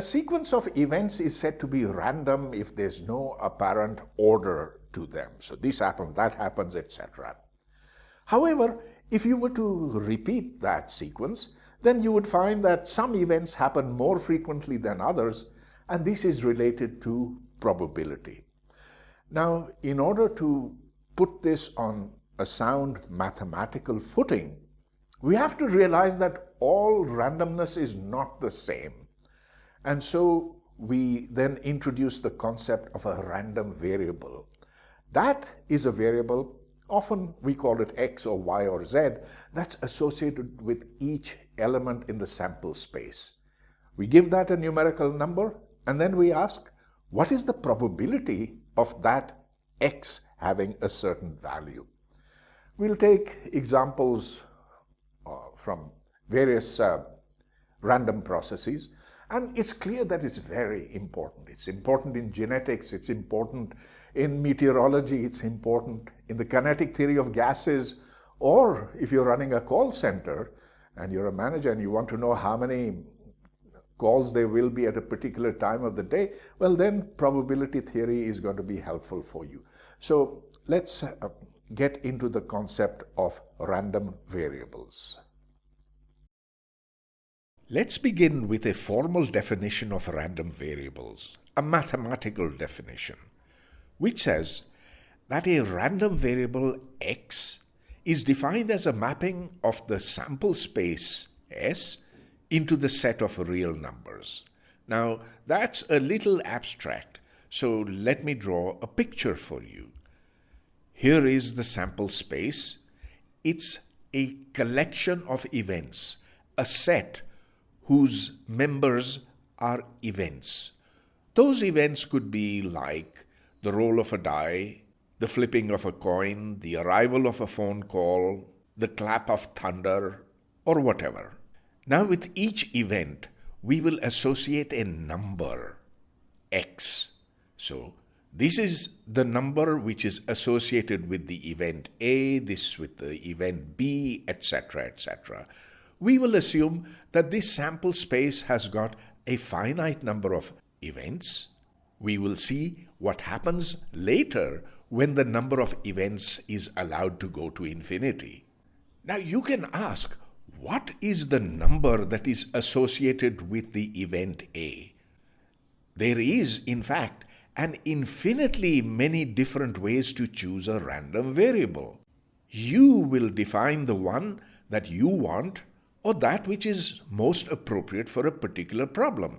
A sequence of events is said to be random if there's no apparent order to them. So this happens, that happens, etc. However, if you were to repeat that sequence, then you would find that some events happen more frequently than others, and this is related to probability. Now, in order to put this on a sound mathematical footing, we have to realize that all randomness is not the same. And so we then introduce the concept of a random variable. That is a variable, often we call it X or Y or Z, that's associated with each element in the sample space. We give that a numerical number, and then we ask, what is the probability of that X having a certain value? We'll take examples from various random processes, and it's clear that it's very important. It's important in genetics, it's important in meteorology, it's important in the kinetic theory of gases, or if you're running a call center and you're a manager and you want to know how many calls there will be at a particular time of the day, well then probability theory is going to be helpful for you. So let's get into the concept of random variables. Let's begin with a formal definition of random variables, a mathematical definition, which says that a random variable X is defined as a mapping of the sample space S into the set of real numbers. Now, that's a little abstract, so let me draw a picture for you. Here is the sample space. It's a collection of events, a set whose members are events. Those events could be like the roll of a die, the flipping of a coin, the arrival of a phone call, the clap of thunder, or whatever. Now with each event, we will associate a number, X. So this is the number which is associated with the event A, this with the event B, etc., etc. We will assume that this sample space has got a finite number of events. We will see what happens later when the number of events is allowed to go to infinity. Now you can ask, what is the number that is associated with the event A? There is, in fact, an infinitely many different ways to choose a random variable. You will define the one that you want or that which is most appropriate for a particular problem.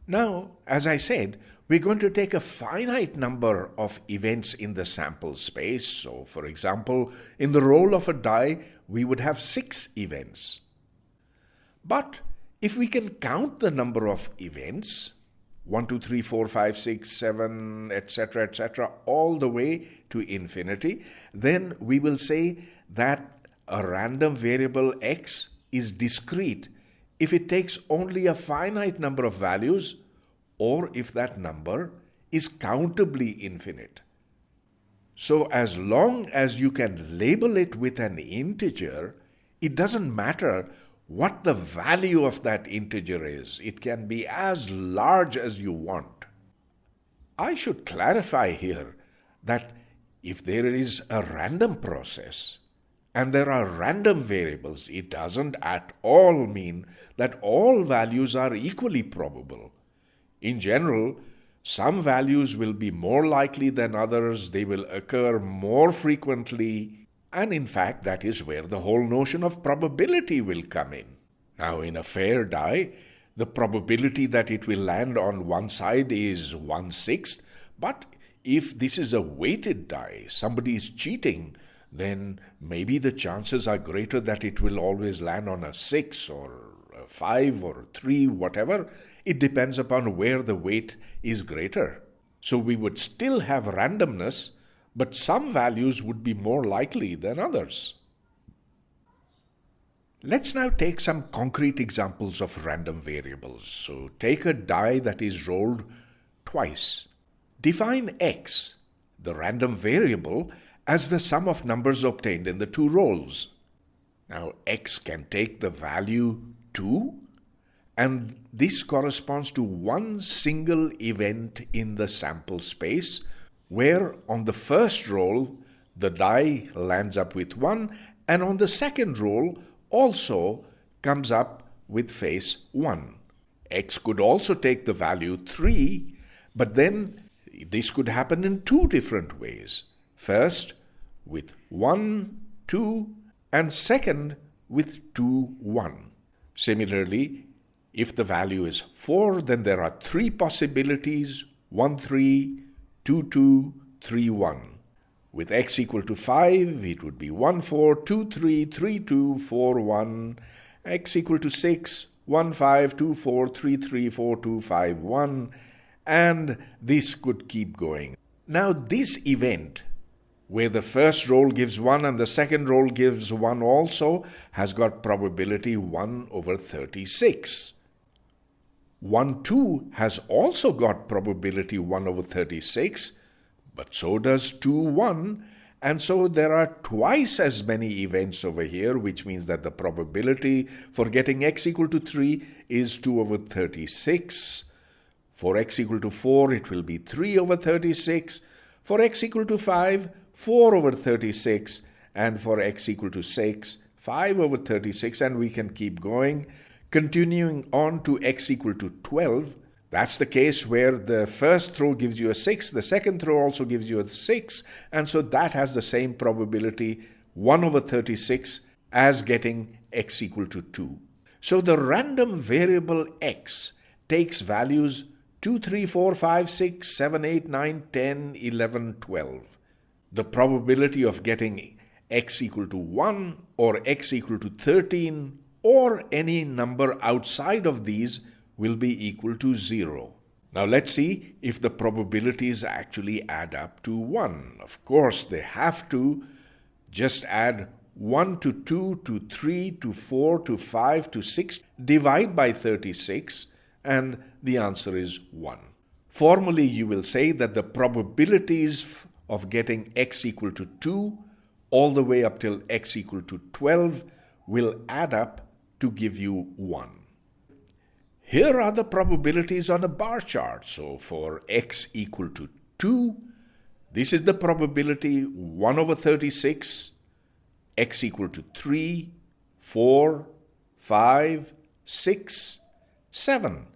Now, as I said, we're going to take a finite number of events in the sample space. So, for example, in the roll of a die, we would have 6 events. But if we can count the number of events, 1, 2, 3, 4, 5, 6, 7, etc., etc., all the way to infinity, then we will say that a random variable X is discrete if it takes only a finite number of values or if that number is countably infinite. So as long as you can label it with an integer, it doesn't matter what the value of that integer is. It can be as large as you want. I should clarify here that if there is a random process and there are random variables, it doesn't at all mean that all values are equally probable. In general, some values will be more likely than others, they will occur more frequently, and in fact that is where the whole notion of probability will come in. Now in a fair die, the probability that it will land on one side is 1/6, but if this is a weighted die, somebody is cheating, then maybe the chances are greater that it will always land on a 6 or a 5 or 3, whatever. It depends upon where the weight is greater. So we would still have randomness, but some values would be more likely than others. Let's now take some concrete examples of random variables. So take a die that is rolled twice. Define X, the random variable, as the sum of numbers obtained in the 2 rolls. Now X can take the value 2 And this corresponds to one single event in the sample space, where on the first roll, the die lands up with 1, and on the second roll also comes up with face 1. X could also take the value 3, but then this could happen in two different ways. First, with 1, 2, and second, with 2, 1. Similarly, if the value is 4, then there are three possibilities: 1, 3, 2, 2, 3, 1. With x equal to 5, it would be 1, 4, 2, 3, 3, 2, 4, 1. X equal to 6, 1, 5, 2, 4, 3, 3, 4, 2, 5, 1. And this could keep going. Now this event, where the first roll gives 1 and the second roll gives 1 also, has got probability 1 over 36. 1, 2 has also got probability 1 over 36, but so does 2, 1, and so there are twice as many events over here, which means that the probability for getting x equal to 3 is 2 over 36. For x equal to 4, it will be 3 over 36. For x equal to 5, 4 over 36. And for x equal to 6, 5 over 36. And we can keep going. Continuing on to x equal to 12, that's the case where the first throw gives you a 6, the second throw also gives you a 6, and so that has the same probability, 1 over 36, as getting x equal to 2. So the random variable x takes values 2, 3, 4, 5, 6, 7, 8, 9, 10, 11, 12. The probability of getting x equal to 1 or x equal to 13 or any number outside of these will be equal to 0. Now let's see if the probabilities actually add up to 1. Of course, they have to. Just add 1 to 2 to 3 to 4 to 5 to 6, divide by 36, and the answer is 1. Formally, you will say that the probabilities of getting x equal to 2 all the way up till x equal to 12 will add up to give you 1. Here are the probabilities on a bar chart. So for x equal to 2, this is the probability 1 over 36, x equal to 3, 4, 5, 6, 7.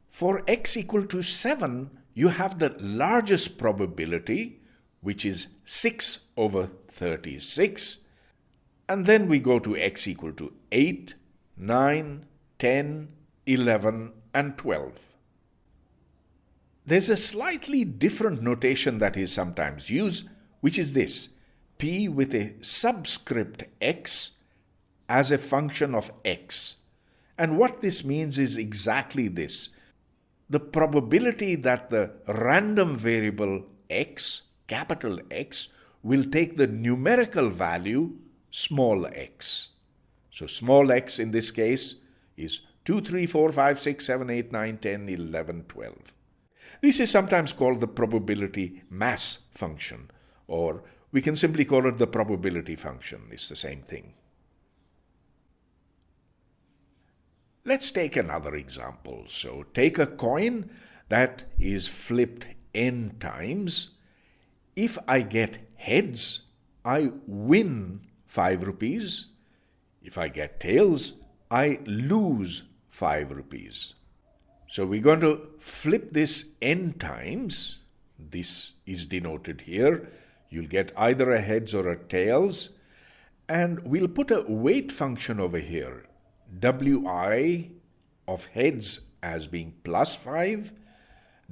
For x equal to 7, you have the largest probability, which is 6 over 36. And then we go to x equal to 8, 9, 10, 11, and 12. There's a slightly different notation that is sometimes used, which is this: p with a subscript x as a function of x. And what this means is exactly this. The probability that the random variable x, capital X, will take the numerical value small x. So small x in this case is 2, 3, 4, 5, 6, 7, 8, 9, 10, 11, 12. This is sometimes called the probability mass function, or we can simply call it the probability function. It's the same thing. Let's take another example. So take a coin that is flipped n times. If I get heads, I win 5 rupees. If I get tails, I lose 5 rupees. So we're going to flip this n times. This is denoted here. You'll get either a heads or a tails. And we'll put a weight function over here. Wi of heads as being plus 5.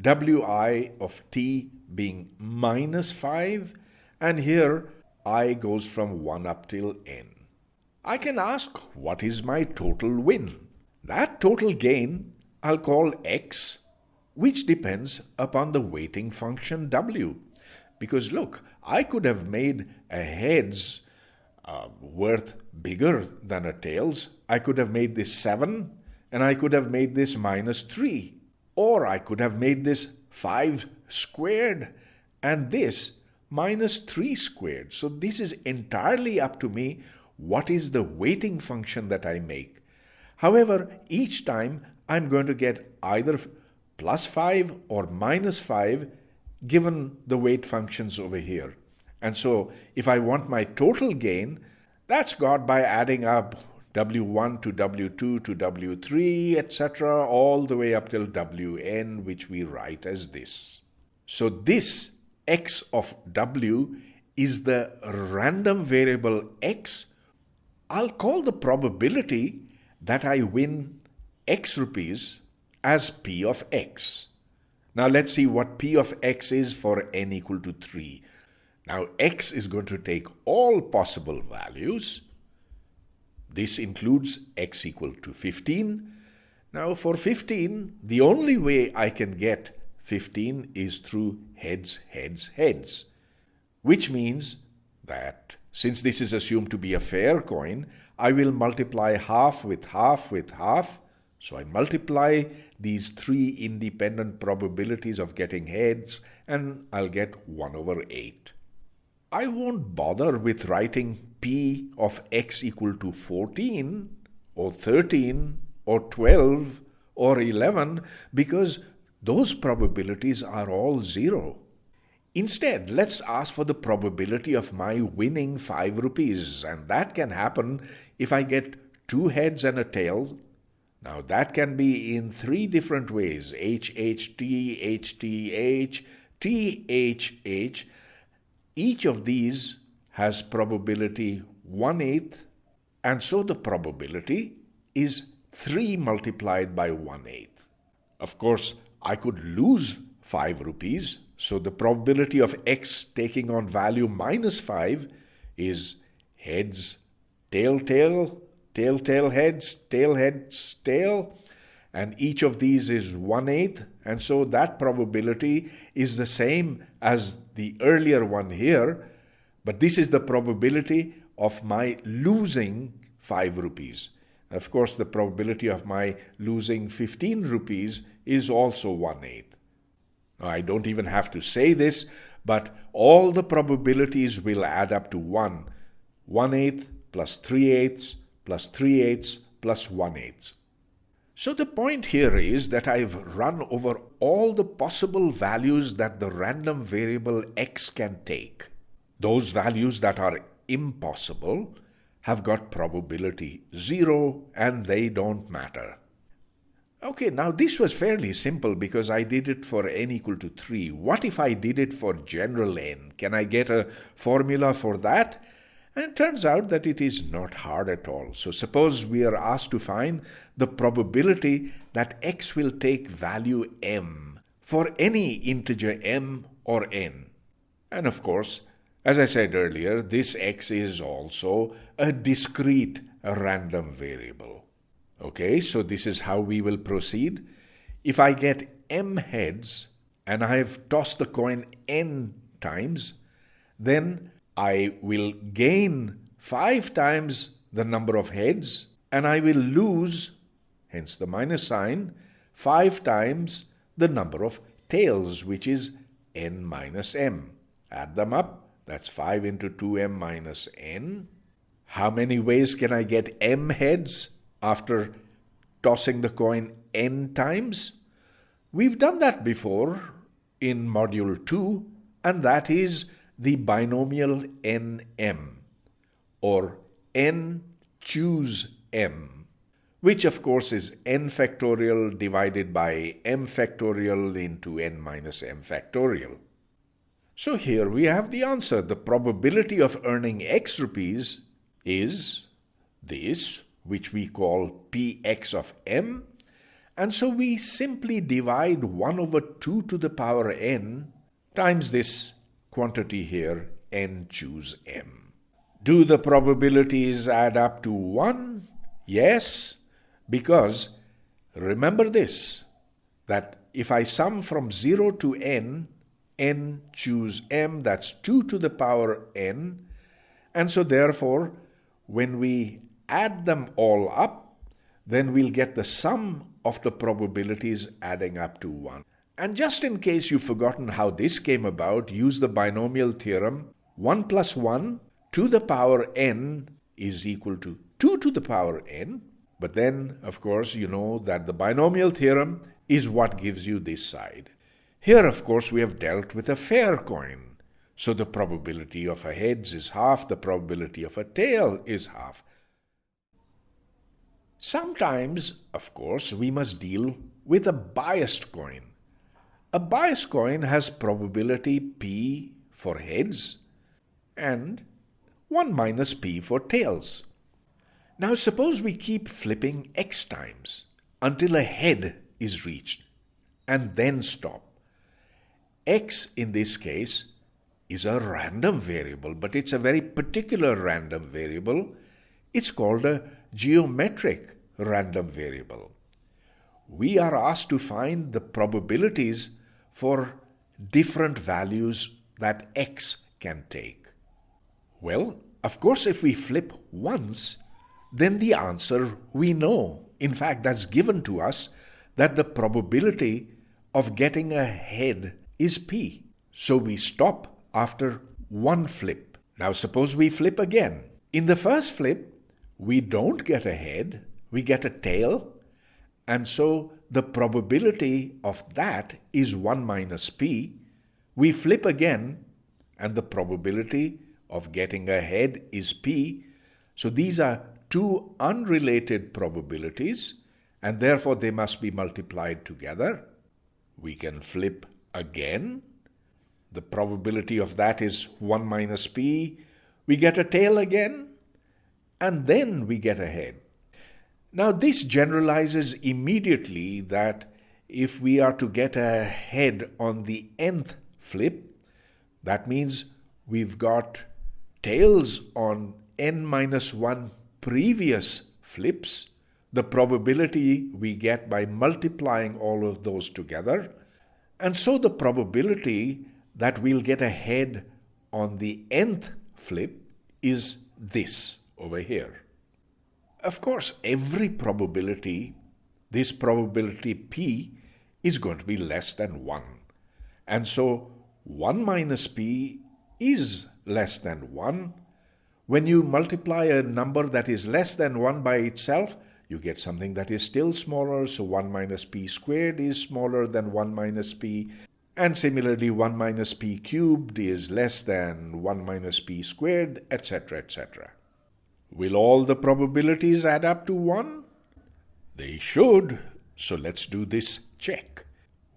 Wi of t being minus 5. And here I goes from 1 up till n. I can ask, what is my total win? That total gain I'll call x, which depends upon the weighting function w. Because look, I could have made a heads worth bigger than a tails. I could have made this 7, and I could have made this minus 3. Or I could have made this 5 squared, and this minus 3 squared. So this is entirely up to me what is the weighting function that I make. However, each time I'm going to get either plus 5 or minus 5 given the weight functions over here. And so if I want my total gain, that's got by adding up W1 to W2 to W3, etc., all the way up till Wn, which we write as this. So this x of W is the random variable x. I'll call the probability that I win x rupees as P of x. Now let's see what P of x is for n equal to 3. Now x is going to take all possible values. This includes x equal to 15. Now for 15, the only way I can get 15 is through heads, heads, heads. Which means that since this is assumed to be a fair coin, I will multiply half with half with half. So I multiply these 3 independent probabilities of getting heads and I'll get 1 over 8. I won't bother with writing P of x equal to 14 or 13 or 12 or 11 because those probabilities are all 0. Instead, let's ask for the probability of my winning 5 rupees, and that can happen if I get 2 heads and a tail. Now that can be in 3 different ways: H, H, T, H, T, H, T, H, H. Each of these has probability 1/8, and so the probability is 3 multiplied by 1/8. Of course, I could lose 5 rupees, so the probability of x taking on value minus 5 is heads, tail, tail, tail, tail, heads, tail, and each of these is 1/8, and so that probability is the same as the earlier one here, but this is the probability of my losing 5 rupees. Of course, the probability of my losing 15 rupees is also 1/8. Now, I don't even have to say this, but all the probabilities will add up to 1. 1/8 plus 3/8 plus 3/8 plus 1/8. So the point here is that I've run over all the possible values that the random variable x can take. Those values that are impossible have got probability 0 and they don't matter. Okay, now this was fairly simple because I did it for n equal to 3. What if I did it for general n? Can I get a formula for that? And it turns out that it is not hard at all. So suppose we are asked to find the probability that x will take value m for any integer m or n. And of course, as I said earlier, this x is also a discrete random variable. Okay, so this is how we will proceed. If I get m heads and I have tossed the coin n times, then I will gain 5 times the number of heads and I will lose, hence the minus sign, 5 times the number of tails, which is n minus m. Add them up, that's 5 into 2m minus n. How many ways can I get m heads after tossing the coin n times? We've done that before in Module 2, and that is the binomial nm, or n choose m, which of course is n factorial divided by m factorial into n minus m factorial. So here we have the answer. The probability of earning x rupees is this, which we call px of m, and so we simply divide 1 over 2 to the power n times this quantity here, n choose m. Do the probabilities add up to 1? Yes, because remember this, that if I sum from 0 to n, n choose m, that's 2 to the power n, and so therefore when we add them all up, then we'll get the sum of the probabilities adding up to 1. And just in case you've forgotten how this came about, use the binomial theorem. 1 plus 1 to the power n is equal to 2 to the power n. But then, of course, you know that the binomial theorem is what gives you this side. Here, of course, we have dealt with a fair coin. So the probability of a heads is half, the probability of a tail is half. Sometimes, of course, we must deal with a biased coin. A biased coin has probability P for heads and 1 minus P for tails. Now suppose we keep flipping x times until a head is reached and then stop. X in this case is a random variable, but it's a very particular random variable. It's called a geometric random variable. We are asked to find the probabilities for different values that x can take. Well, of course, if we flip once, then the answer we know. In fact, that's given to us that the probability of getting a head is P. So we stop after one flip. Now suppose we flip again. In the first flip, we don't get a head, we get a tail, and so the probability of that is 1 minus P. We flip again, and the probability of getting a head is P. So these are two unrelated probabilities, and therefore they must be multiplied together. We can flip again. The probability of that is 1 minus P. We get a tail again, and then we get a head. Now this generalizes immediately that if we are to get a head on the nth flip, that means we've got tails on n minus 1 previous flips, the probability we get by multiplying all of those together, and so the probability that we'll get a head on the nth flip is this over here. Of course, every probability, this probability P, is going to be less than 1. And so 1 minus P is less than 1. When you multiply a number that is less than 1 by itself, you get something that is still smaller, so 1 minus P squared is smaller than 1 minus P. And similarly, 1 minus P cubed is less than 1 minus P squared, etc., etc. Will all the probabilities add up to 1? They should. So let's do this check.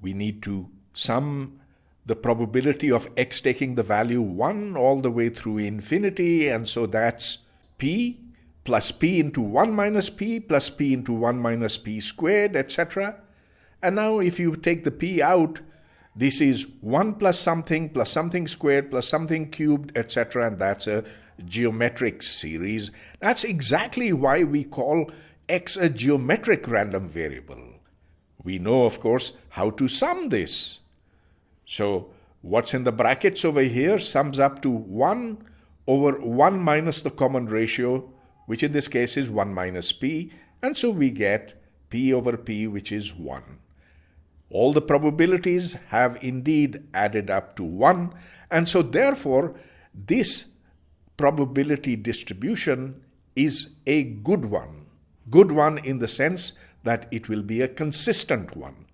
We need to sum the probability of x taking the value 1 all the way through infinity, and so that's P plus P into 1 minus P plus P into 1 minus P squared, etc. And now if you take the P out, this is 1 plus something squared plus something cubed, etc. And that's a geometric series. That's exactly why we call x a geometric random variable. We know, of course, how to sum this. So what's in the brackets over here sums up to 1 over 1 minus the common ratio, which in this case is 1 minus P, and so we get P over P, which is 1. All the probabilities have indeed added up to 1, and so therefore this probability distribution is a good one. Good one in the sense that it will be a consistent one.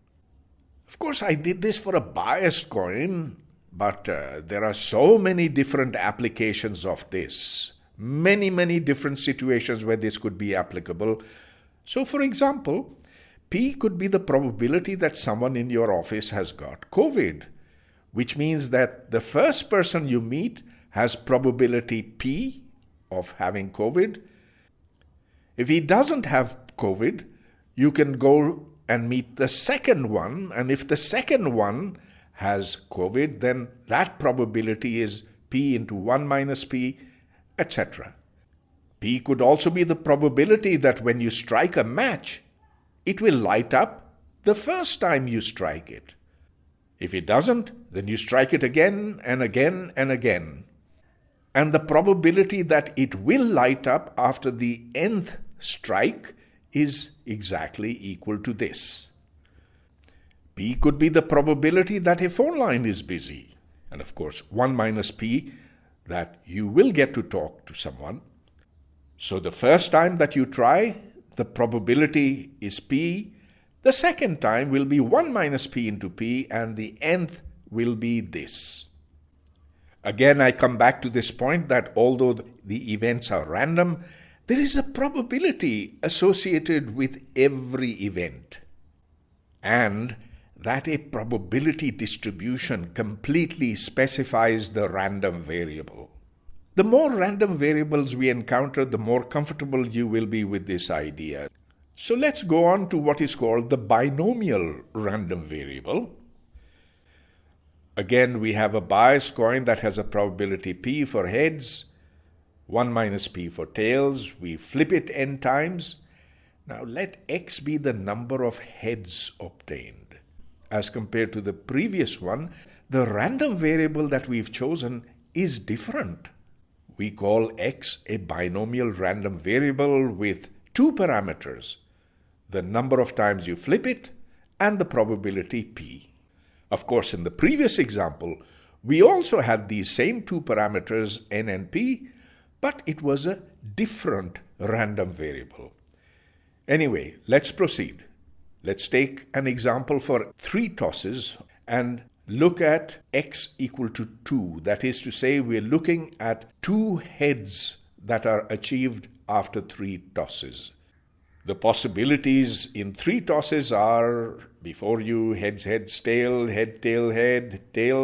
Of course, I did this for a biased coin, but there are so many different applications of this. Many different situations where this could be applicable. So, for example, P could be the probability that someone in your office has got COVID, which means that the first person you meet has probability P of having COVID. If he doesn't have COVID, you can go and meet the second one, and if the second one has COVID, then that probability is P into 1 minus P, etc. P could also be the probability that when you strike a match, it will light up the first time you strike it. If it doesn't, then you strike it again and again and again. And the probability that it will light up after the nth strike is exactly equal to this. P could be the probability that a phone line is busy. And of course, 1 minus P, that you will get to talk to someone. So the first time that you try, the probability is p. The second time will be 1 minus p into p, and the nth will be this. Again, I come back to this point that although the events are random, there is a probability associated with every event, and that a probability distribution completely specifies the random variable. The more random variables we encounter, the more comfortable you will be with this idea. So let's go on to what is called the binomial random variable. Again, we have a biased coin that has a probability p for heads, 1 minus p for tails. We flip it n times. Now let x be the number of heads obtained. As compared to the previous one, the random variable that we've chosen is different. We call x a binomial random variable with two parameters, the number of times you flip it and the probability p. Of course, in the previous example, we also had these same two parameters n and p, but it was a different random variable. Anyway, let's proceed. Let's take an example for 3 tosses and look at x equal to 2. That is to say, we're looking at 2 heads that are achieved after 3 tosses. The possibilities in 3 tosses are before you heads, heads, tail, head, tail,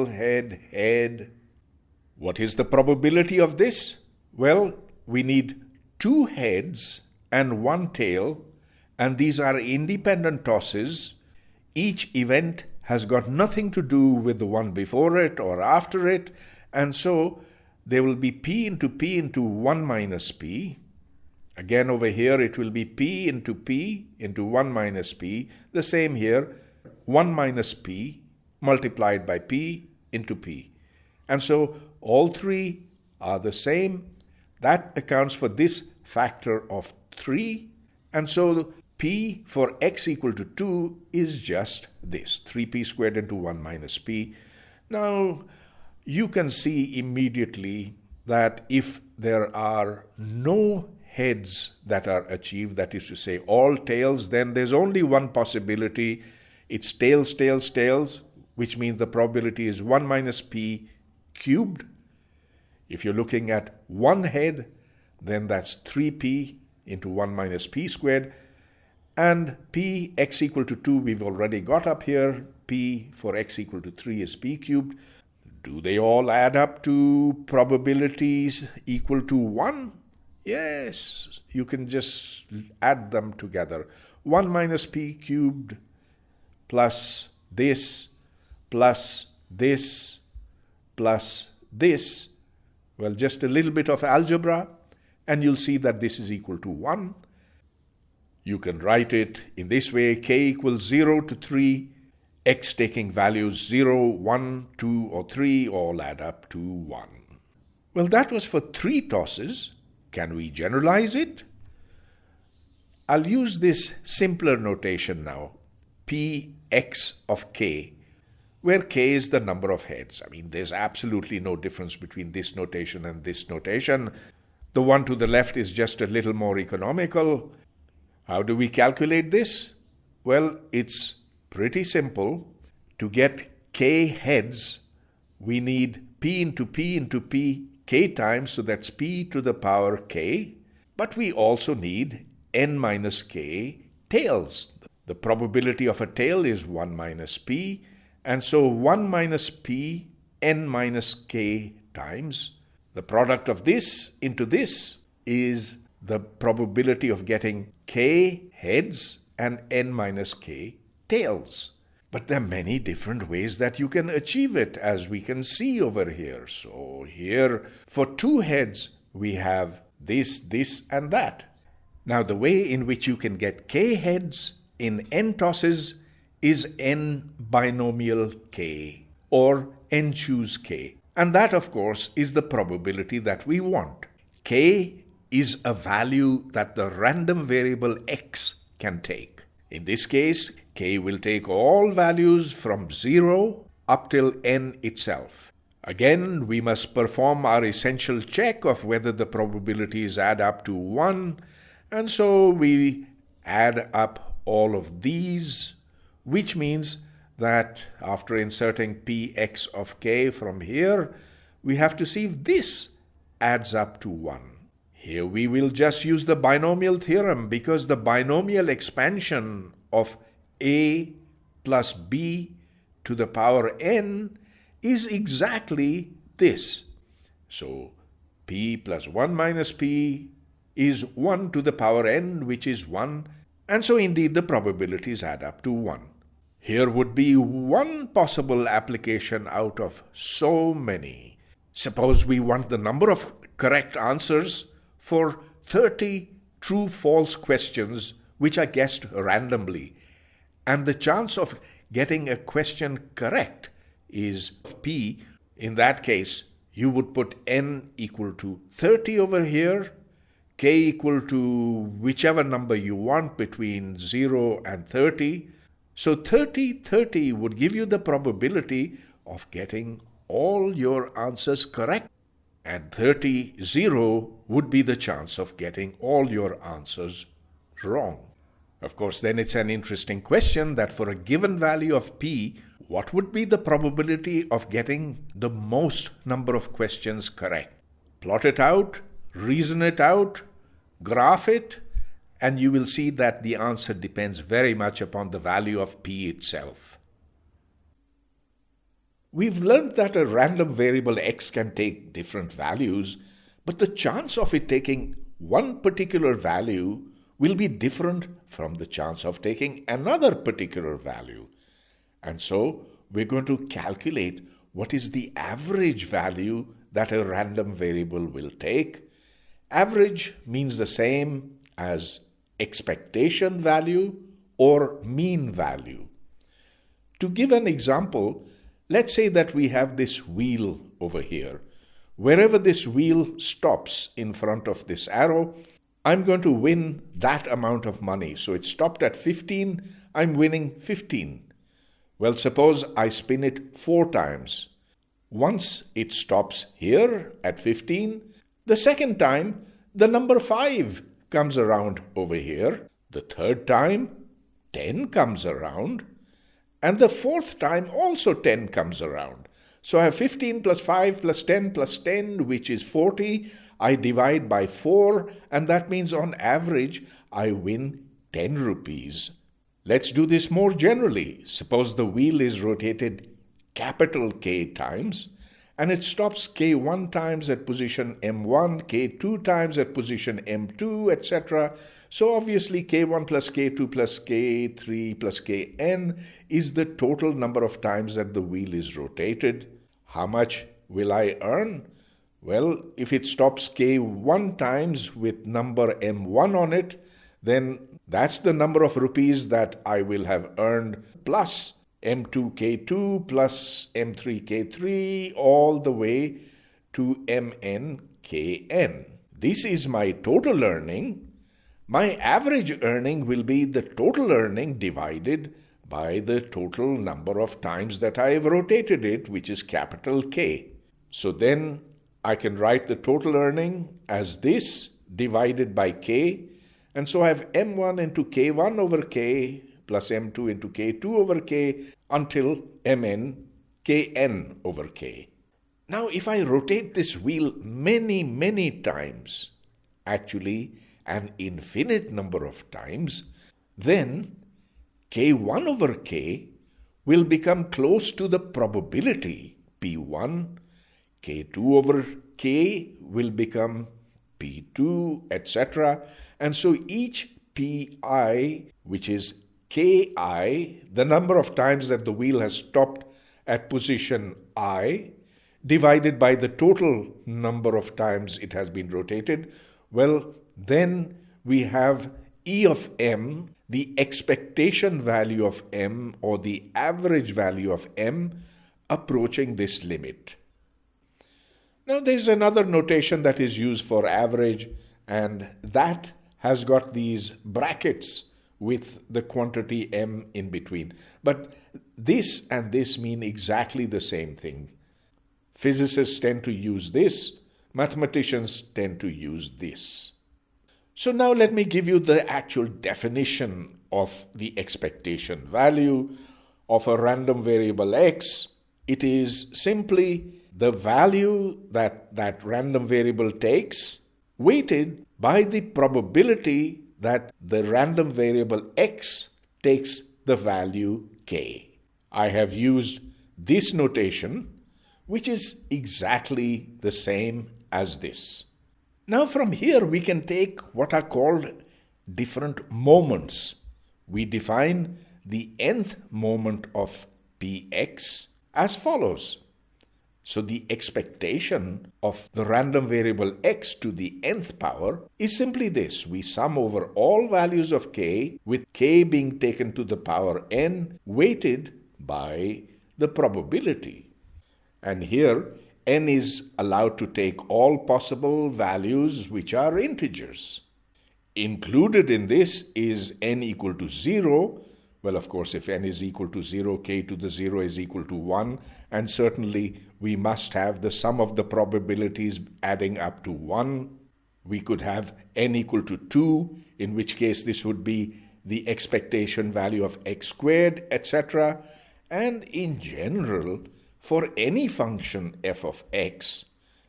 head. What is the probability of this? Well, we need 2 heads and 1 tail, and these are independent tosses. Each event has got nothing to do with the one before it or after it, and so there will be p into 1 minus p. Again, over here it will be p into 1 minus p. The same here, 1 minus p multiplied by p into p. And so all 3 are the same. That accounts for this factor of 3. And so p for x equal to 2 is just this, 3p squared into 1 minus p. Now, you can see immediately that if there are no heads that are achieved, that is to say all tails, then there's only one possibility. It's tails, tails, tails, which means the probability is 1 minus p cubed. If you're looking at one head, then that's 3p into 1 minus p squared. And p x equal to 2 we've already got up here. P for x equal to 3 is p cubed. Do they all add up to probabilities equal to 1? Yes, you can just add them together. 1 minus p cubed plus this plus this plus this. Well, just a little bit of algebra, and you'll see that this is equal to 1. You can write it in this way: k equals 0 to 3, x taking values 0, 1, 2, or 3 all add up to 1. Well, that was for 3 tosses. Can we generalize it? I'll use this simpler notation now, px of k, where k is the number of heads. I mean, there's absolutely no difference between this notation and this notation. The one to the left is just a little more economical. How do we calculate this? Well, it's pretty simple. To get k heads, we need p into p k times, so that's p to the power k. But we also need n minus k tails. The probability of a tail is 1 minus p, and so 1 minus p n minus k times. The product of this into this is the probability of getting k heads and n minus k tails. But there are many different ways that you can achieve it, as we can see over here. So here, for 2 heads, we have this, this, and that. Now, the way in which you can get k heads in n tosses is n binomial k, or n choose k. And that, of course, is the probability that we want. K is a value that the random variable x can take. In this case, k will take all values from 0 up till n itself. Again, we must perform our essential check of whether the probabilities add up to 1, and so we add up all of these, which means that after inserting px of k from here, we have to see if this adds up to 1. Here we will just use the binomial theorem because the binomial expansion of a plus b to the power n is exactly this. So p plus 1 minus p is 1 to the power n, which is 1, and so indeed the probabilities add up to 1. Here would be one possible application out of so many. Suppose we want the number of correct answers for 30 true-false questions which are guessed randomly, and the chance of getting a question correct is p. In that case, you would put n equal to 30 over here, k equal to whichever number you want between 0 and 30. So 30 would give you the probability of getting all your answers correct, and 30 would be the chance of getting all your answers wrong. Of course, then it's an interesting question that for a given value of p, what would be the probability of getting the most number of questions correct? Plot it out, reason it out, graph it, and you will see that the answer depends very much upon the value of p itself. We've learned that a random variable x can take different values, but the chance of it taking one particular value will be different from the chance of taking another particular value. And so we're going to calculate what is the average value that a random variable will take. Average means the same as expectation value or mean value. To give an example, let's say that we have this wheel over here. Wherever this wheel stops in front of this arrow, I'm going to win that amount of money. So it stopped at 15, I'm winning 15. Well, suppose I spin it 4 times. Once it stops here at 15, the second time, the number 5 comes around over here. The third time, 10 comes around. And the fourth time, also 10 comes around. So I have 15 plus 5 plus 10, which is 40. I divide by 4, and that means on average, I win 10 rupees. Let's do this more generally. Suppose the wheel is rotated capital K times, and it stops K1 times at position M1, K2 times at position M2, etc. So obviously K1 plus K2 plus K3 plus Kn is the total number of times that the wheel is rotated. How much will I earn? Well, if it stops K1 times with number M1 on it, then that's the number of rupees that I will have earned plus M2K2 plus M3K3 all the way to MNKN. This is my total earning. My average earning will be the total earning divided by the total number of times that I have rotated it, which is capital K. So then I can write the total earning as this divided by K, and so I have M1 into K1 over K plus M2 into K2 over K until Mn Kn over K. Now if I rotate this wheel many times, actually an infinite number of times, then K1 over K will become close to the probability P1, K2 over K will become P2, etc. And so each Pi, which is Ki, the number of times that the wheel has stopped at position I, divided by the total number of times it has been rotated, well, then we have E of M, the expectation value of M or the average value of M approaching this limit. Now there's another notation that is used for average, and that has got these brackets with the quantity M in between. But this and this mean exactly the same thing. Physicists tend to use this, mathematicians tend to use this. So now let me give you the actual definition of the expectation value of a random variable x. It is simply the value that that random variable takes, weighted by the probability that the random variable x takes the value k. I have used this notation, which is exactly the same as this. Now from here we can take what are called different moments. We define the nth moment of px as follows. So the expectation of the random variable x to the nth power is simply this. We sum over all values of k, with k being taken to the power n, weighted by the probability. And here n is allowed to take all possible values which are integers. Included in this is n equal to 0. Well, of course, if n is equal to 0, k to the 0 is equal to 1. And certainly we must have the sum of the probabilities adding up to 1. We could have n equal to 2, in which case this would be the expectation value of x squared, etc. And in general, for any function f of x,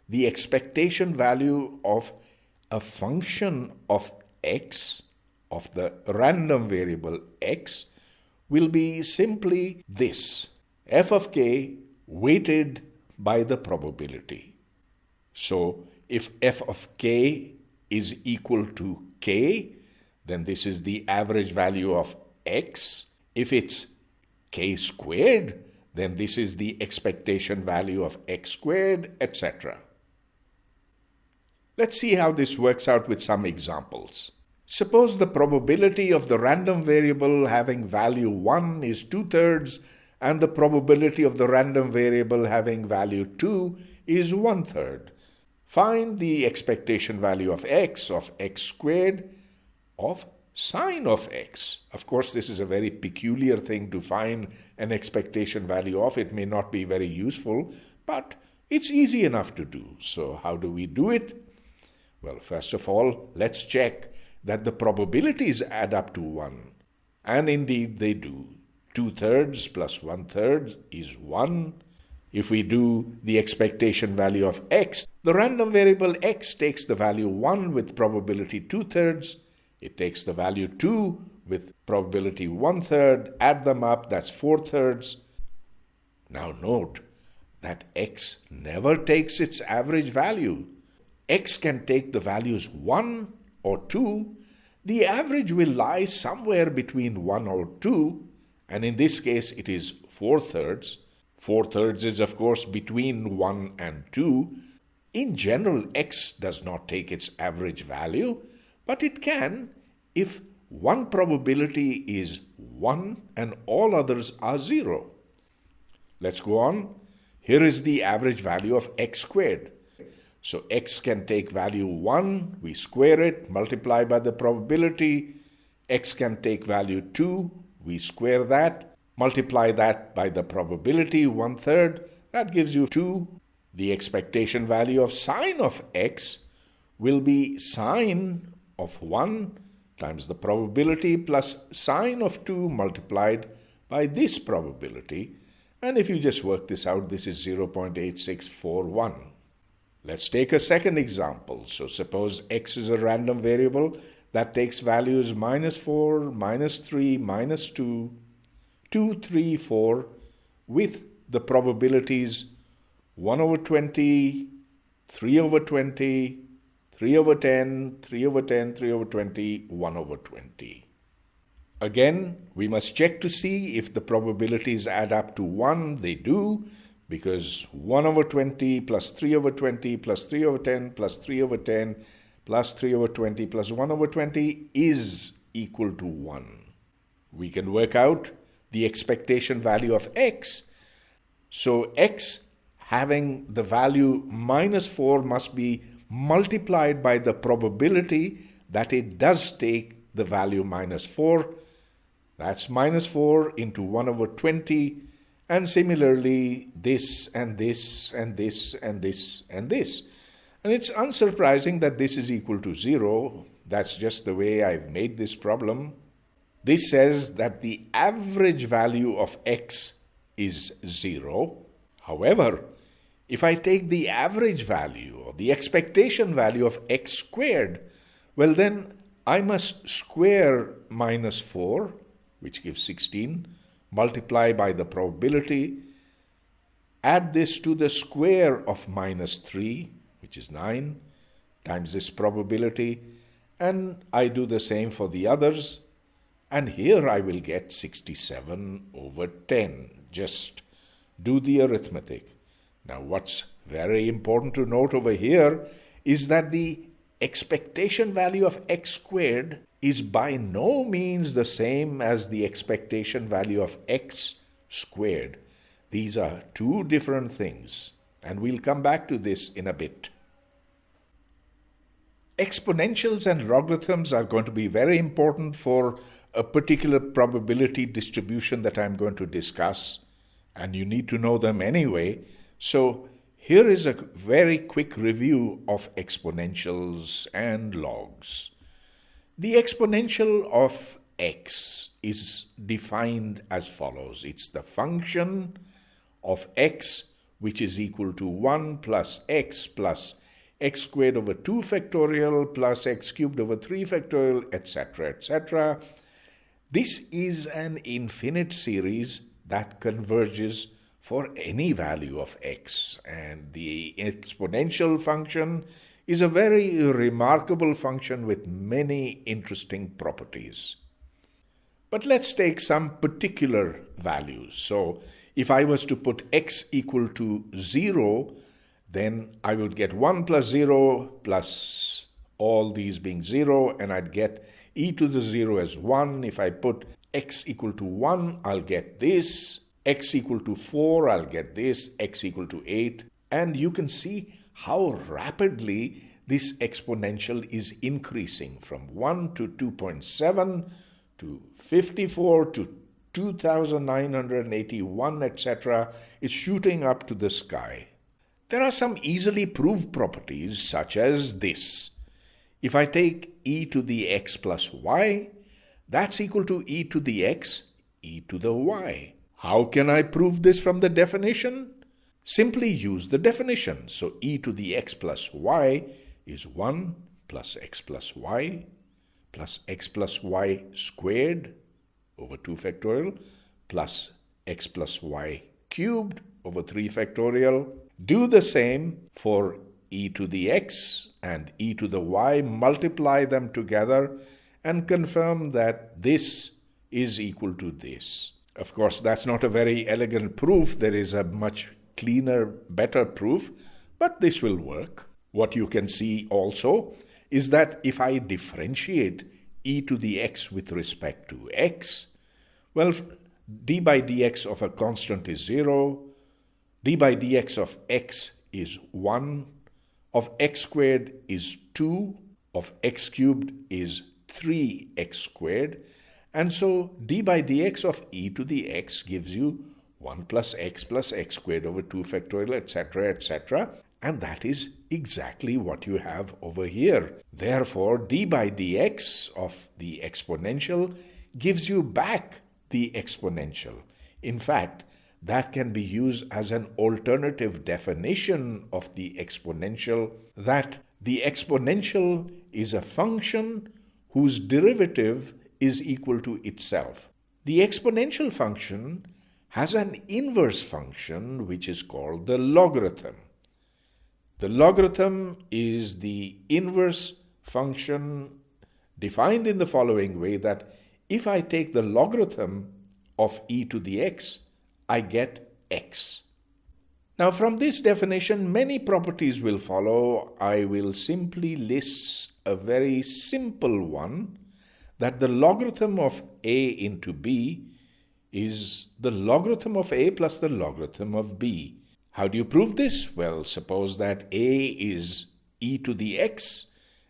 the expectation value of a function of x, of the random variable x, will be simply this, f of k weighted by the probability. So if f of k is equal to k, then this is the average value of x. If it's k squared, then this is the expectation value of x squared, etc. Let's see how this works out with some examples. Suppose the probability of the random variable having value 1 is 2/3, and the probability of the random variable having value 2 is 1/3. Find the expectation value of x squared of sine of x. Of course, this is a very peculiar thing to find an expectation value of. It may not be very useful, but it's easy enough to do. So how do we do it? Well, first of all, let's check that the probabilities add up to 1. And indeed they do. 2/3 plus 1/3 is 1. If we do the expectation value of x, the random variable x takes the value 1 with probability 2/3. It takes the value 2 with probability 1/3. Add them up, that's 4/3. Now note that x never takes its average value. X can take the values 1 or 2. The average will lie somewhere between 1 or 2, and in this case it is 4/3. 4/3 is of course between 1 and 2. In general, x does not take its average value, but it can if one probability is 1 and all others are 0. Let's go on. Here is the average value of x squared. So x can take value 1, we square it, multiply by the probability. X can take value 2, we square that, multiply that by the probability, 1/3. That gives you 2. The expectation value of sine of x will be sine of 1 times the probability plus sine of 2 multiplied by this probability. And if you just work this out, this is 0.8641. Let's take a second example. So suppose x is a random variable that takes values -4, -3, -2, 2, 3, 4, with the probabilities 1/20, 3/20, 3/10, 3/10, 3/20, 1/20. Again, we must check to see if the probabilities add up to 1. They do, because 1/20 plus 3/20 plus 3/10 plus 3/10 plus 3/20 plus 1/20 is equal to 1. We can work out the expectation value of x. So x having the value -4 must be multiplied by the probability that it does take the value -4. That's -4 into 1/20. And similarly, this and this and this and this and this. And it's unsurprising that this is equal to 0 That's just the way I've made this problem. This says that the average value of x is 0. However, if I take the average value or the expectation value of x squared, well then I must square minus 4, which gives 16, multiply by the probability, add this to the square of minus 3, which is 9, times this probability, and I do the same for the others, and here I will get 67 over 10. Just do the arithmetic. Now what's very important to note over here is that the expectation value of x squared is by no means the same as the expectation value of x squared. These are two different things, and we'll come back to this in a bit. Exponentials and logarithms are going to be very important for a particular probability distribution that I'm going to discuss, and you need to know them anyway. So here is a very quick review of exponentials and logs. The exponential of x is defined as follows. It's the function of x, which is equal to 1 plus x squared over 2 factorial plus x cubed over 3 factorial, etc., etc. This is an infinite series that converges for any value of x, and the exponential function is a very remarkable function with many interesting properties. But let's take some particular values. So if I was to put x equal to 0, then I would get 1 plus 0 plus all these being 0, and I'd get e to the 0 as 1. If I put x equal to 1, I'll get this. X equal to 4, I'll get this. X equal to 8. And you can see how rapidly this exponential is increasing from 1 to 2.7 to 54 to 2,981, etc. It's shooting up to the sky. There are some easily proved properties such as this. If I take e to the x plus y, that's equal to e to the x, e to the y. How can I prove this from the definition? Simply use the definition. So e to the x plus y is 1 plus x plus y squared over 2 factorial plus x plus y cubed over 3 factorial. Do the same for e to the x and e to the y, multiply them together and confirm that this is equal to this. Of course, that's not a very elegant proof. There is a much cleaner, better proof, but this will work. What you can see also is that if I differentiate e to the x with respect to x, well, d by dx of a constant is 0, d by dx of x is 1, of x squared is 2, of x cubed is 3x squared, and so d by dx of e to the x gives you 1 plus x squared over 2 factorial, etc., etc., and that is exactly what you have over here. Therefore, d by dx of the exponential gives you back the exponential. In fact, that can be used as an alternative definition of the exponential, that the exponential is a function whose derivative is equal to itself. The exponential function has an inverse function which is called the logarithm. The logarithm is the inverse function defined in the following way, that if I take the logarithm of e to the x, I get x. Now from this definition, many properties will follow. I will simply list a very simple one, that the logarithm of a into b is the logarithm of a plus the logarithm of b. How do you prove this? Well, suppose that a is e to the x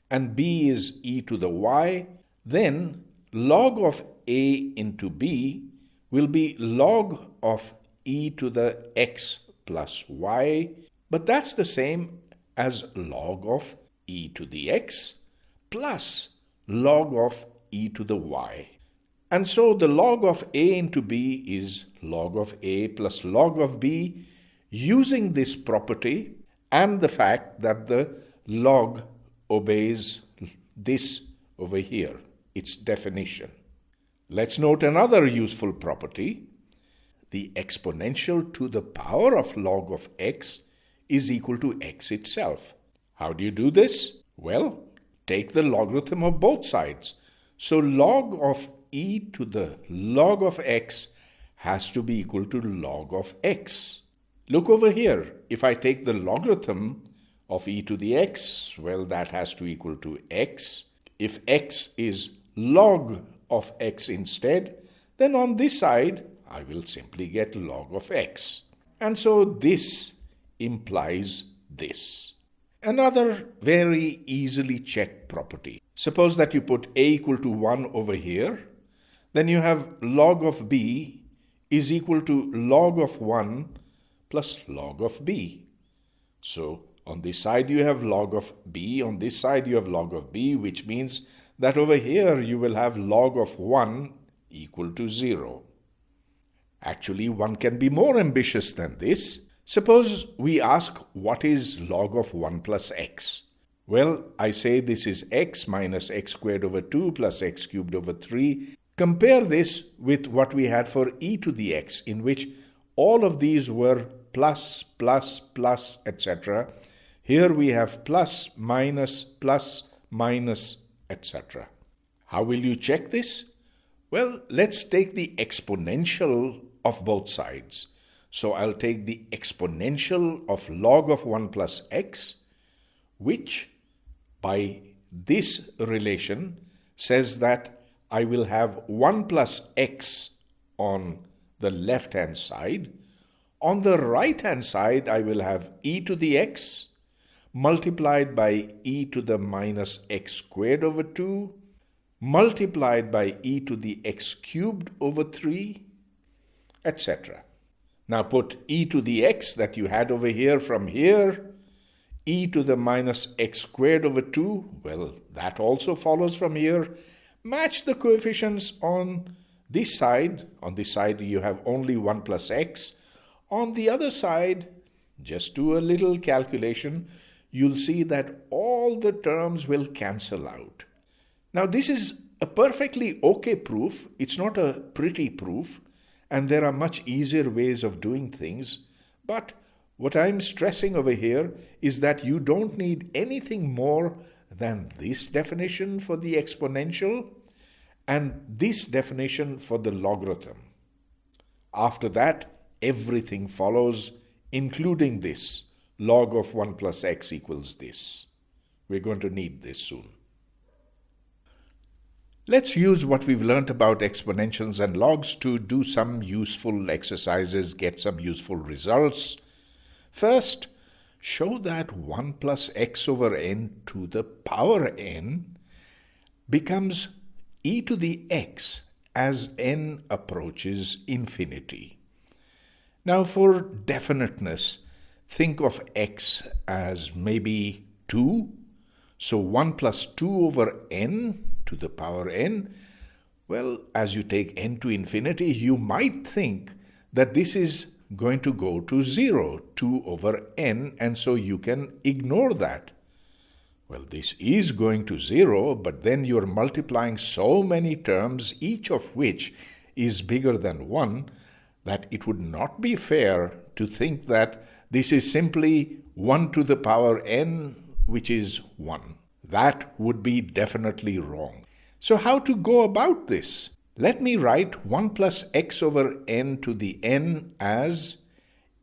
and b is e to the y, then log of a into b will be log of e to the x plus y, but that's the same as log of e to the x plus log of e to the y. And so the log of a into b is log of a plus log of b, using this property and the fact that the log obeys this over here, its definition. Let's note another useful property. The exponential to the power of log of x is equal to x itself. How do you do this? Well, take the logarithm of both sides. So log of e to the log of x has to be equal to log of x. Look over here. If I take the logarithm of e to the x, well, that has to equal to x. If x is log of x instead, then on this side, I will simply get log of x. And so this implies this. Another very easily checked property. Suppose that you put a equal to 1 over here, then you have log of b is equal to log of 1 plus log of b. So on this side you have log of b, on this side you have log of b, which means that over here you will have log of 1 equal to 0. Actually, one can be more ambitious than this. Suppose we ask what is log of 1 plus x. Well, I say this is x minus x squared over 2 plus x cubed over 3. Compare this with what we had for e to the x, in which all of these were plus, plus, plus, etc. Here we have plus, minus, etc. How will you check this? Well, let's take the exponential of both sides. So I'll take the exponential of log of 1 plus x, which by this relation says that I will have 1 plus x on the left-hand side. On the right-hand side, I will have e to the x multiplied by e to the minus x squared over 2 multiplied by e to the x cubed over 3, etc. Now put e to the x that you had over here from here, e to the minus x squared over 2, well, that also follows from here. Match the coefficients on this side. On this side you have only 1 plus x. On the other side, just do a little calculation, you'll see that all the terms will cancel out. Now this is a perfectly okay proof. It's not a pretty proof, and there are much easier ways of doing things. But what I'm stressing over here is that you don't need anything more than this definition for the exponential and this definition for the logarithm. After that, everything follows, including this. Log of 1 plus x equals this. We're going to need this soon. Let's use what we've learned about exponentials and logs to do some useful exercises, get some useful results. First, show that 1 plus x over n to the power n becomes e to the x as n approaches infinity. Now, for definiteness, think of x as maybe 2. So 1 plus 2 over n to the power n. Well, as you take n to infinity, you might think that this is going to go to 0, 2 over n, and so you can ignore that. Well, this is going to 0, but then you're multiplying so many terms, each of which is bigger than 1, that it would not be fair to think that this is simply 1 to the power n, which is 1. That would be definitely wrong. So how to go about this? Let me write 1 plus x over n to the n as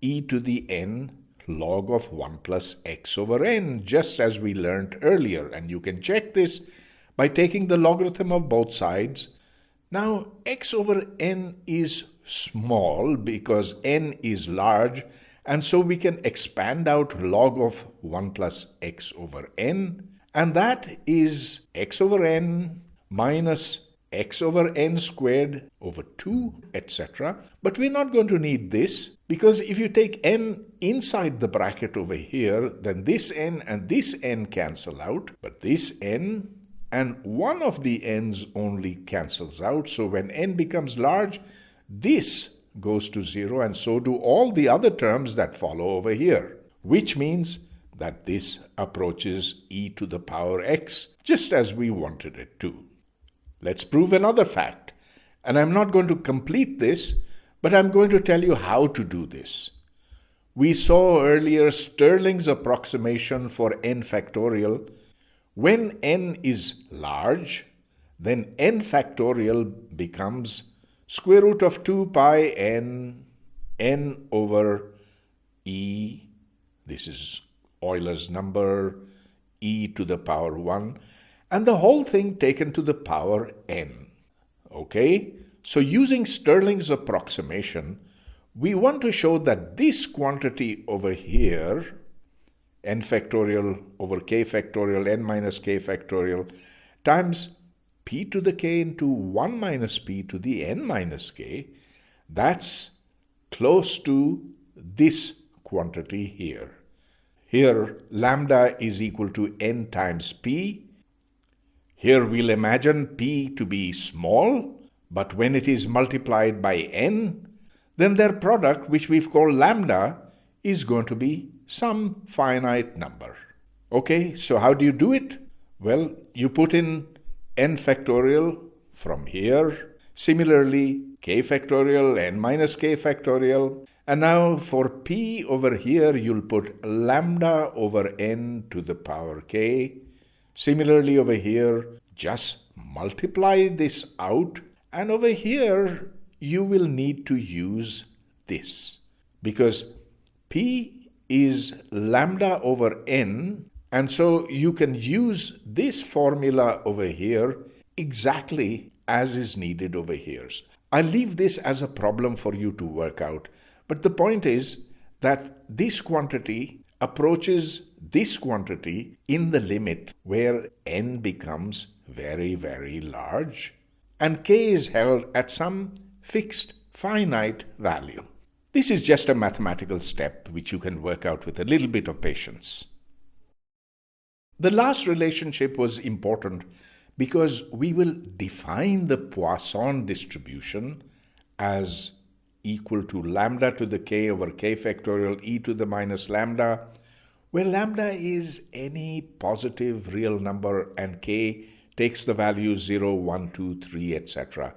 e to the n log of 1 plus x over n, just as we learned earlier. And you can check this by taking the logarithm of both sides. Now, x over n is small because n is large, and so we can expand out log of 1 plus x over n, and that is x over n minus x over n squared over 2, etc. But we're not going to need this, because if you take n inside the bracket over here, then this n and this n cancel out, but this n and one of the n's only cancels out. So when n becomes large, this goes to 0, and so do all the other terms that follow over here, which means that this approaches e to the power x, just as we wanted it to. Let's prove another fact, and I'm not going to complete this, but I'm going to tell you how to do this. We saw earlier Stirling's approximation for n factorial. When n is large, then n factorial becomes square root of 2 pi n over e, this is Euler's number, e to the power 1, and the whole thing taken to the power n. Okay? So using Stirling's approximation, we want to show that this quantity over here, n factorial over k factorial, n minus k factorial, times p to the k into 1 minus p to the n minus k, that's close to this quantity here. Here, lambda is equal to n times p. Here we'll imagine p to be small, but when it is multiplied by n, then their product, which we've called lambda, is going to be some finite number. Okay, so how do you do it? Well, you put in n factorial from here. Similarly, k factorial, n minus k factorial. And now for p over here, you'll put lambda over n to the power k. Similarly over here, just multiply this out. And over here, you will need to use this, because p is lambda over n, and so you can use this formula over here exactly as is needed over here. I'll leave this as a problem for you to work out, but the point is that this quantity approaches this quantity in the limit where n becomes very, very large, and k is held at some fixed finite value. This is just a mathematical step which you can work out with a little bit of patience. The last relationship was important because we will define the Poisson distribution as equal to lambda to the k over k factorial e to the minus lambda, where lambda is any positive real number and k takes the values 0, 1, 2, 3, etc.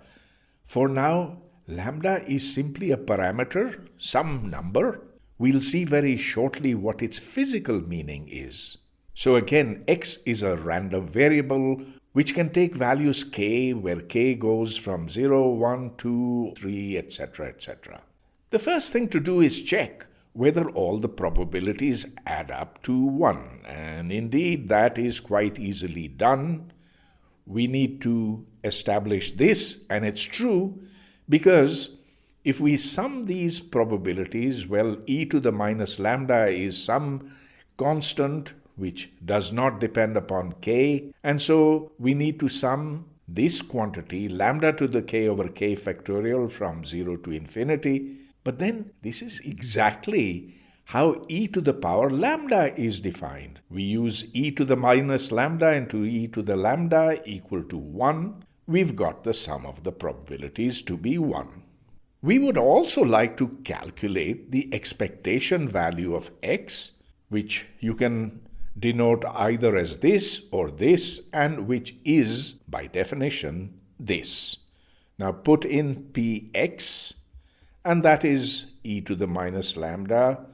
For now, lambda is simply a parameter, some number. We'll see very shortly what its physical meaning is. So again, x is a random variable which can take values k, where k goes from 0, 1, 2, 3, etc., etc. The first thing to do is check whether all the probabilities add up to 1. And indeed, that is quite easily done. We need to establish this, and it's true, because if we sum these probabilities, well, e to the minus lambda is some constant which does not depend upon k, and so we need to sum this quantity, lambda to the k over k factorial, from 0 to infinity. But then this is exactly how e to the power lambda is defined. We use e to the minus lambda into e to the lambda equal to 1. We've got the sum of the probabilities to be 1. We would also like to calculate the expectation value of x, which you can denote either as this or this, and which is, by definition, this. Now put in px, and that is e to the minus lambda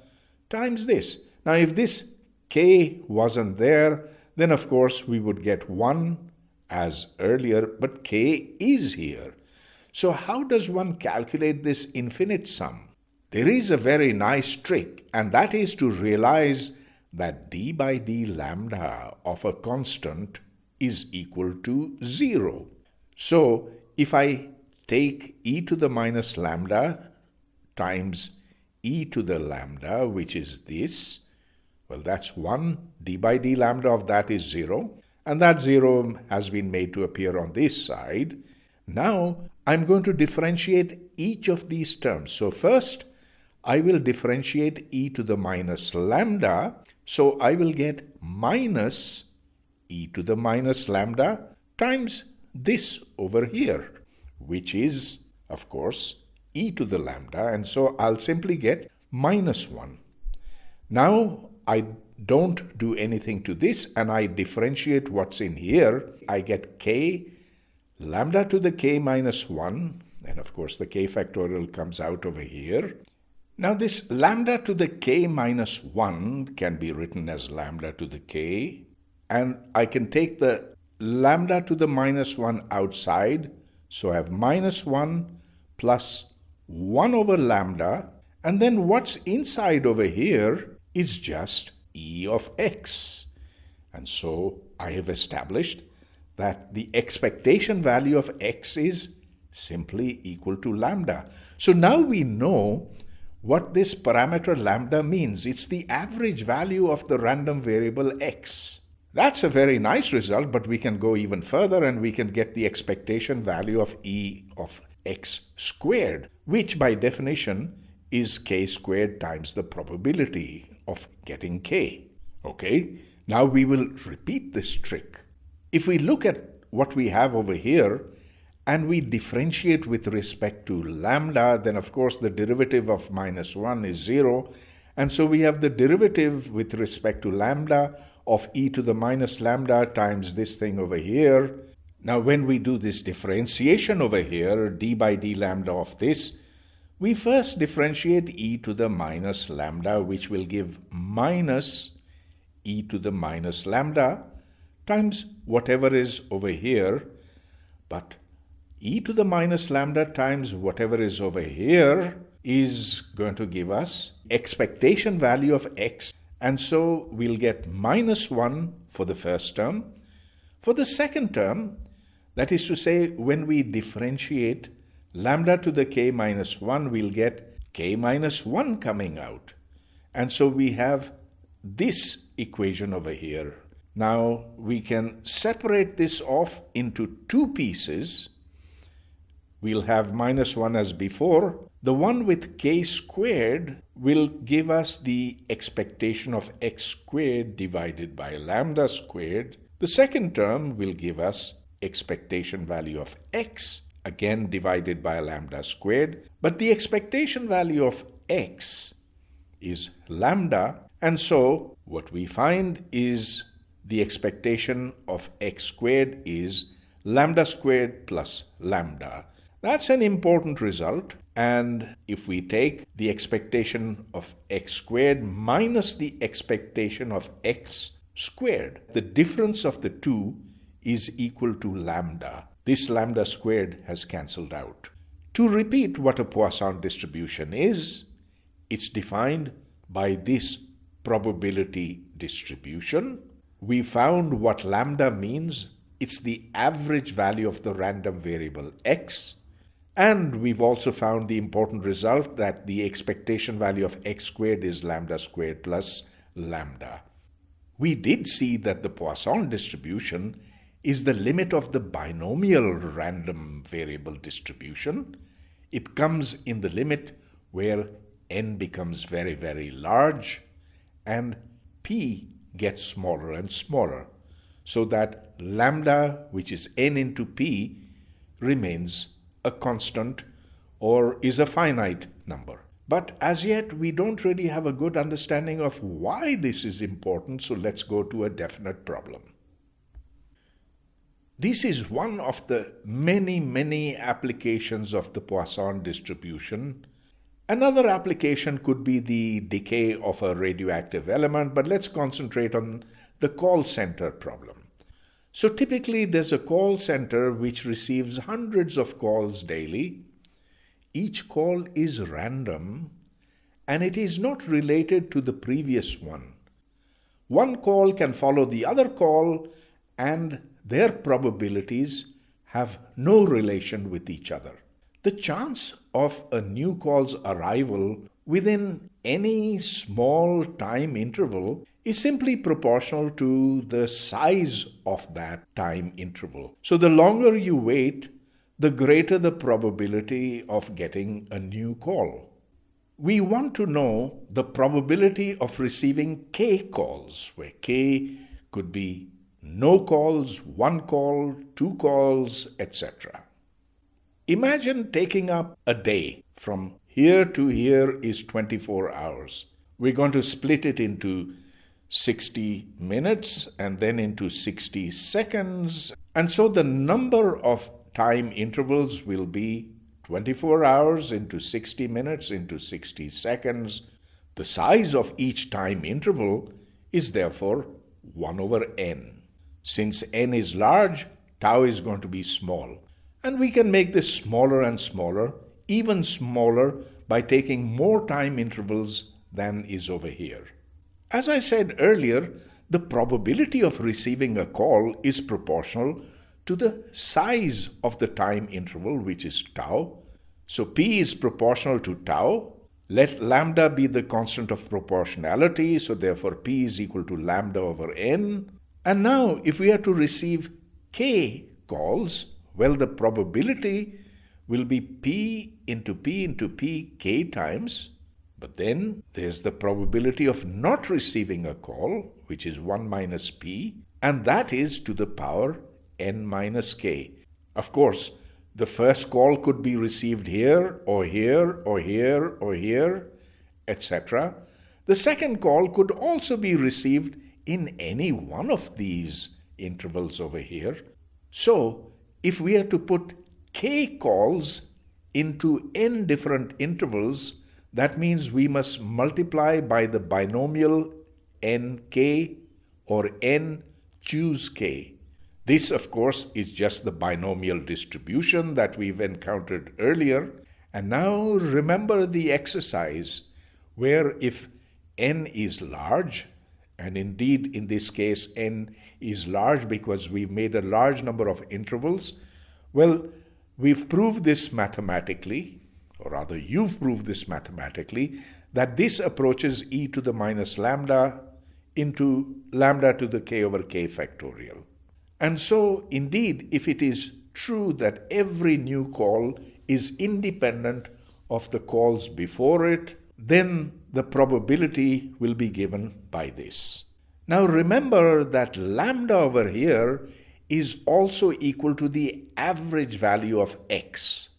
times this. Now if this k wasn't there, then of course we would get 1 as earlier, but k is here. So how does one calculate this infinite sum? There is a very nice trick, and that is to realize that d by d lambda of a constant is equal to 0. So if I take e to the minus lambda times e to the lambda, which is this, well, that's 1. D by d lambda of that is 0, and that 0 has been made to appear on this side. Now I'm going to differentiate each of these terms. So first, I will differentiate e to the minus lambda, so I will get minus e to the minus lambda times this over here, which is, of course, e to the lambda, and so I'll simply get minus 1. Now I don't do anything to this and I differentiate what's in here. I get k lambda to the k minus 1, and of course the k factorial comes out over here. Now this lambda to the k minus 1 can be written as lambda to the k, and I can take the lambda to the minus 1 outside, so I have minus 1 plus 1 over lambda, and then what's inside over here is just e of x. And so I have established that the expectation value of x is simply equal to lambda. So now we know what this parameter lambda means. It's the average value of the random variable x. That's a very nice result, but we can go even further and we can get the expectation value of e of x squared, which by definition is k squared times the probability of getting k. Okay, now we will repeat this trick. If we look at what we have over here and we differentiate with respect to lambda, then of course the derivative of minus 1 is 0, and so we have the derivative with respect to lambda of e to the minus lambda times this thing over here. Now when we do this differentiation over here, d by d lambda of this, we first differentiate e to the minus lambda, which will give minus e to the minus lambda times whatever is over here. But e to the minus lambda times whatever is over here is going to give us expectation value of x. And so we'll get minus 1 for the first term. For the second term, that is to say, when we differentiate lambda to the k minus 1, we'll get k minus 1 coming out. And so we have this equation over here. Now we can separate this off into two pieces. We'll have minus 1 as before. The one with k squared will give us the expectation of x squared divided by lambda squared. The second term will give us expectation value of x, again divided by lambda squared. But the expectation value of x is lambda, and so what we find is the expectation of x squared is lambda squared plus lambda. That's an important result, and if we take the expectation of x squared minus the expectation of x squared, the difference of the two is equal to lambda. This lambda squared has cancelled out. To repeat what a Poisson distribution is, it's defined by this probability distribution. We found what lambda means. It's the average value of the random variable x. And we've also found the important result that the expectation value of x squared is lambda squared plus lambda. We did see that the Poisson distribution is the limit of the binomial random variable distribution. It comes in the limit where n becomes very, very large and p gets smaller and smaller, so that lambda, which is n into p, remains a constant or is a finite number. But as yet, we don't really have a good understanding of why this is important, so let's go to a definite problem. This is one of the many applications of the Poisson distribution. Another application could be the decay of a radioactive element, but let's concentrate on the call center problem. So typically there's a call center which receives hundreds of calls daily. Each call is random and it is not related to the previous one. One call can follow the other call and their probabilities have no relation with each other. The chance of a new call's arrival within any small time interval is simply proportional to the size of that time interval. So the longer you wait, the greater the probability of getting a new call. We want to know the probability of receiving k calls, where k could be no calls, 1 call, 2 calls, etc. Imagine taking up a day. From here to here is 24 hours. We're going to split it into 60 minutes and then into 60 seconds. And so the number of time intervals will be 24 hours into 60 minutes into 60 seconds. The size of each time interval is therefore 1 over n. Since n is large, tau is going to be small. And we can make this smaller and smaller, even smaller, by taking more time intervals than is over here. As I said earlier, the probability of receiving a call is proportional to the size of the time interval, which is tau. So p is proportional to tau. Let lambda be the constant of proportionality, so therefore p is equal to lambda over n. And now if we are to receive k calls, well, the probability will be p into p k times. But then there's the probability of not receiving a call, which is 1 minus p, and that is to the power n minus k. Of course, the first call could be received here, or here, or here, or here, etc. The second call could also be received in any one of these intervals over here. So, if we are to put k calls into n different intervals, that means we must multiply by the binomial nk or n choose k. This, of course, is just the binomial distribution that we've encountered earlier. And now remember the exercise where if n is large, and indeed in this case n is large because we've made a large number of intervals, well, we've proved this mathematically, or rather you've proved this mathematically, that this approaches e to the minus lambda into lambda to the k over k factorial. And so, indeed, if it is true that every new call is independent of the calls before it, then the probability will be given by this. Now remember that lambda over here is also equal to the average value of x.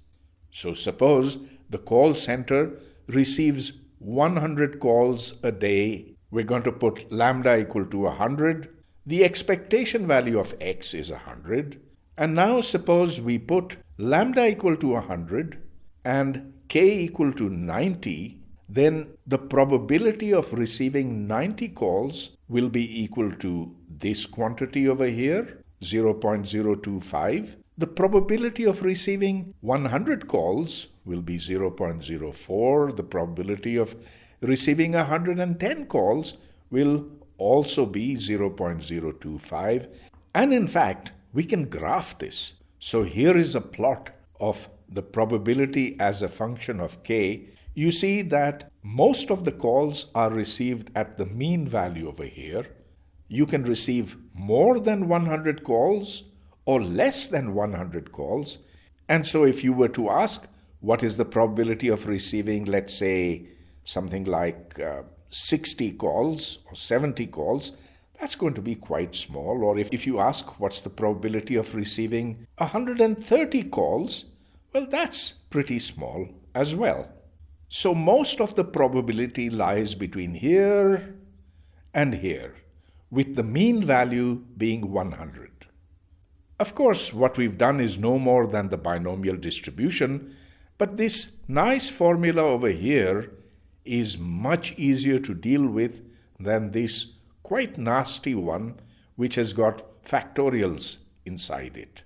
So suppose the call center receives 100 calls a day. We're going to put lambda equal to 100. The expectation value of x is 100. And now suppose we put lambda equal to 100 and k equal to 90, then the probability of receiving 90 calls will be equal to this quantity over here, 0.025. The probability of receiving 100 calls will be 0.04. The probability of receiving 110 calls will also be 0.025. And in fact, we can graph this. So here is a plot of the probability as a function of k. You see that most of the calls are received at the mean value over here. You can receive more than 100 calls or less than 100 calls. And so if you were to ask what is the probability of receiving, let's say, something like 60 calls or 70 calls, that's going to be quite small. Or if you ask what's the probability of receiving 130 calls, well, that's pretty small as well. So most of the probability lies between here and here, with the mean value being 100. Of course, what we've done is no more than the binomial distribution, but this nice formula over here is much easier to deal with than this quite nasty one which has got factorials inside it.